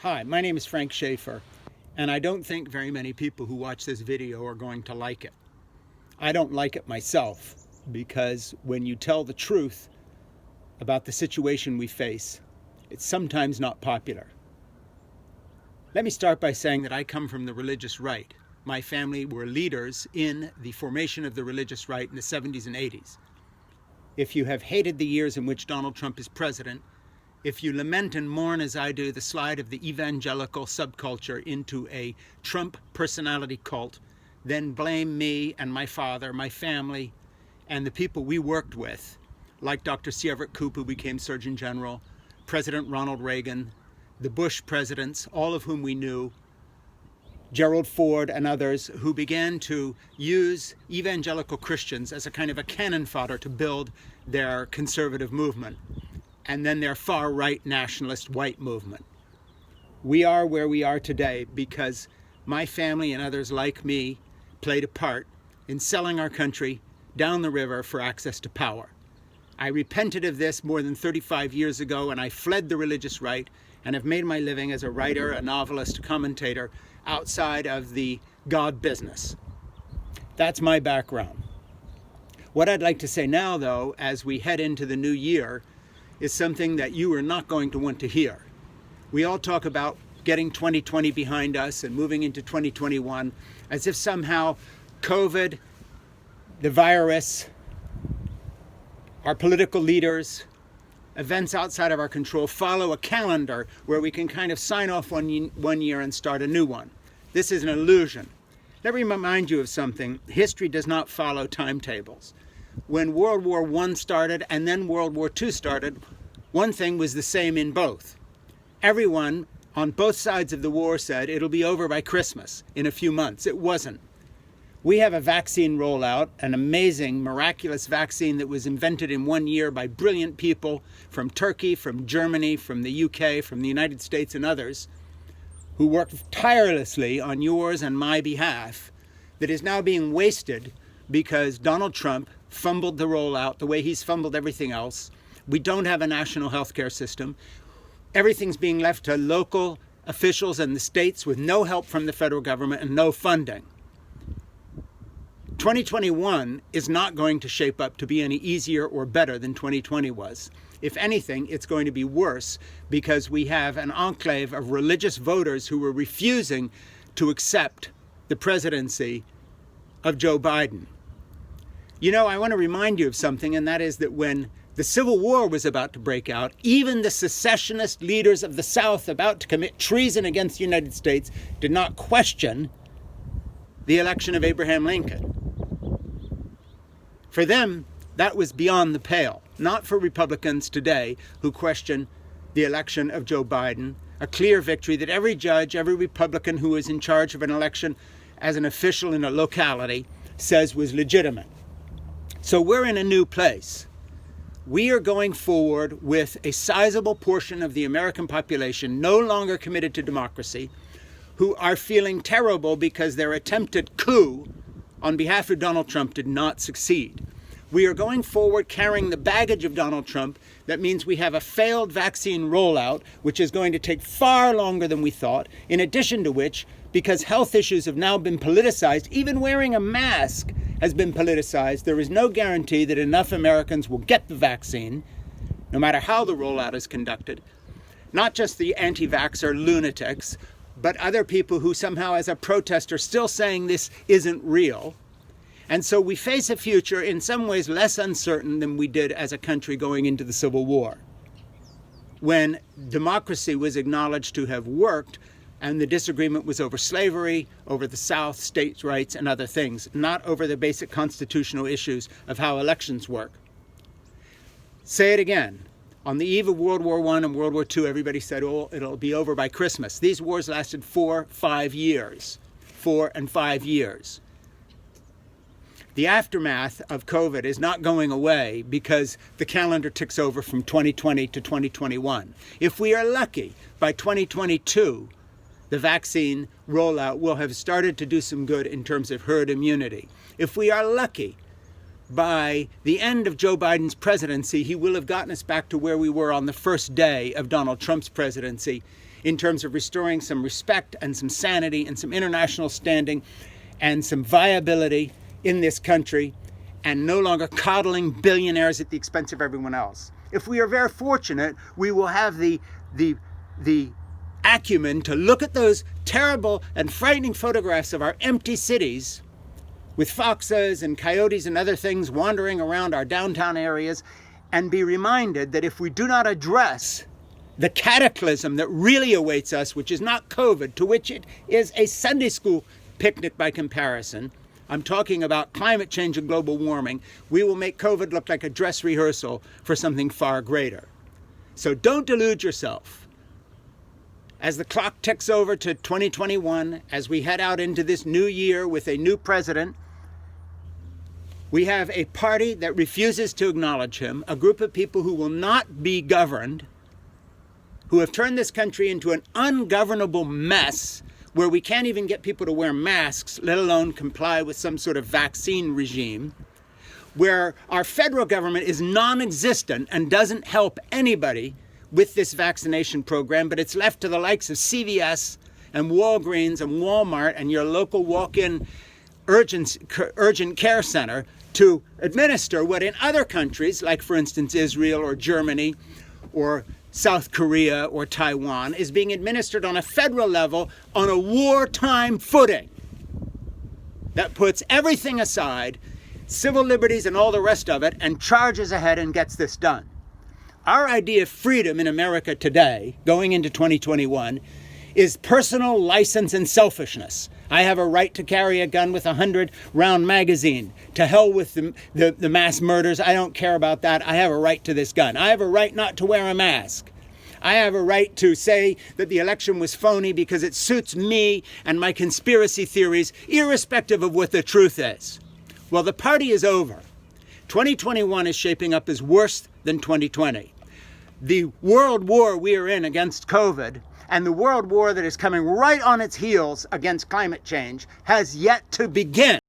Hi, my name is Frank Schaefer, and I don't think very many people who watch this video are going to like it. I don't like it myself, because when you tell the truth about the situation we face, it's sometimes not popular. Let me start by saying that I come from the religious right. My family were leaders in the formation of the religious right in the 70s and 80s. If you have hated the years in which Donald Trump is president, if you lament and mourn, as I do, the slide of the evangelical subculture into a Trump personality cult, then blame me and my father, my family, and the people we worked with, like Dr. C. Everett Koop, who became Surgeon General, President Ronald Reagan, the Bush presidents, all of whom we knew, Gerald Ford and others, who began to use evangelical Christians as a kind of a cannon fodder to build their conservative movement, and then their far-right nationalist white movement. We are where we are today because my family and others like me played a part in selling our country down the river for access to power. I repented of this more than 35 years ago, and I fled the religious right and have made my living as a writer, a novelist, a commentator outside of the God business. That's my background. What I'd like to say now, though, as we head into the new year, is something that you are not going to want to hear. We all talk about getting 2020 behind us and moving into 2021 as if somehow COVID, the virus, our political leaders, events outside of our control follow a calendar where we can kind of sign off one year and start a new one. This is an illusion. Let me remind you of something. History does not follow timetables. When World War I started and then World War II started, one thing was the same in both. Everyone on both sides of the war said it'll be over by Christmas, in a few months. It wasn't. We have a vaccine rollout, an amazing, miraculous vaccine that was invented in 1 year by brilliant people from Turkey, from Germany, from the UK, from the United States and others, who worked tirelessly on yours and my behalf, that is now being wasted because Donald Trump fumbled the rollout the way he's fumbled everything else. We don't have a national health care system. Everything's being left to local officials and the states with no help from the federal government and no funding. 2021 is not going to shape up to be any easier or better than 2020 was. If anything, it's going to be worse because we have an enclave of religious voters who are refusing to accept the presidency of Joe Biden. You know, I want to remind you of something, and that is that when the Civil War was about to break out, even the secessionist leaders of the South about to commit treason against the United States did not question the election of Abraham Lincoln. For them, that was beyond the pale. Not for Republicans today who question the election of Joe Biden, a clear victory that every judge, every Republican who is in charge of an election as an official in a locality says was legitimate. So we're in a new place. We are going forward with a sizable portion of the American population no longer committed to democracy, who are feeling terrible because their attempted coup on behalf of Donald Trump did not succeed. We are going forward carrying the baggage of Donald Trump. That means we have a failed vaccine rollout, which is going to take far longer than we thought, in addition to which, because health issues have now been politicized, even wearing a mask has been politicized, there is no guarantee that enough Americans will get the vaccine, no matter how the rollout is conducted. Not just the anti-vaxxer lunatics, but other people who somehow as a protest are still saying this isn't real. And so we face a future in some ways less uncertain than we did as a country going into the Civil War, when democracy was acknowledged to have worked and the disagreement was over slavery, over the South, states' rights, and other things, not over the basic constitutional issues of how elections work. Say it again. On the eve of World War I and World War II, everybody said, oh, it'll be over by Christmas. These wars lasted 5 years. 4 and 5 years. The aftermath of COVID is not going away because the calendar ticks over from 2020 to 2021. If we are lucky, by 2022, the vaccine rollout will have started to do some good in terms of herd immunity. If we are lucky, by the end of Joe Biden's presidency, he will have gotten us back to where we were on the first day of Donald Trump's presidency in terms of restoring some respect and some sanity and some international standing and some viability in this country, and no longer coddling billionaires at the expense of everyone else. If we are very fortunate, we will have the acumen to look at those terrible and frightening photographs of our empty cities with foxes and coyotes and other things wandering around our downtown areas, and be reminded that if we do not address the cataclysm that really awaits us, which is not COVID, to which it is a Sunday school picnic by comparison, I'm talking about climate change and global warming, we will make COVID look like a dress rehearsal for something far greater. So don't delude yourself. As the clock ticks over to 2021, as we head out into this new year with a new president, we have a party that refuses to acknowledge him, a group of people who will not be governed, who have turned this country into an ungovernable mess where we can't even get people to wear masks, let alone comply with some sort of vaccine regime, where our federal government is non-existent and doesn't help anybody with this vaccination program, but it's left to the likes of CVS and Walgreens and Walmart and your local walk-in urgent care center to administer what in other countries, like for instance Israel or Germany or South Korea or Taiwan, is being administered on a federal level on a wartime footing that puts everything aside, civil liberties and all the rest of it, and charges ahead and gets this done. Our idea of freedom in America today, going into 2021, is personal license and selfishness. I have a right to carry a gun with a 100-round magazine. To hell with the mass murders. I don't care about that. I have a right to this gun. I have a right not to wear a mask. I have a right to say that the election was phony because it suits me and my conspiracy theories, irrespective of what the truth is. Well, the party is over. 2021 is shaping up as worse than 2020. The world war we are in against COVID and the world war that is coming right on its heels against climate change has yet to begin.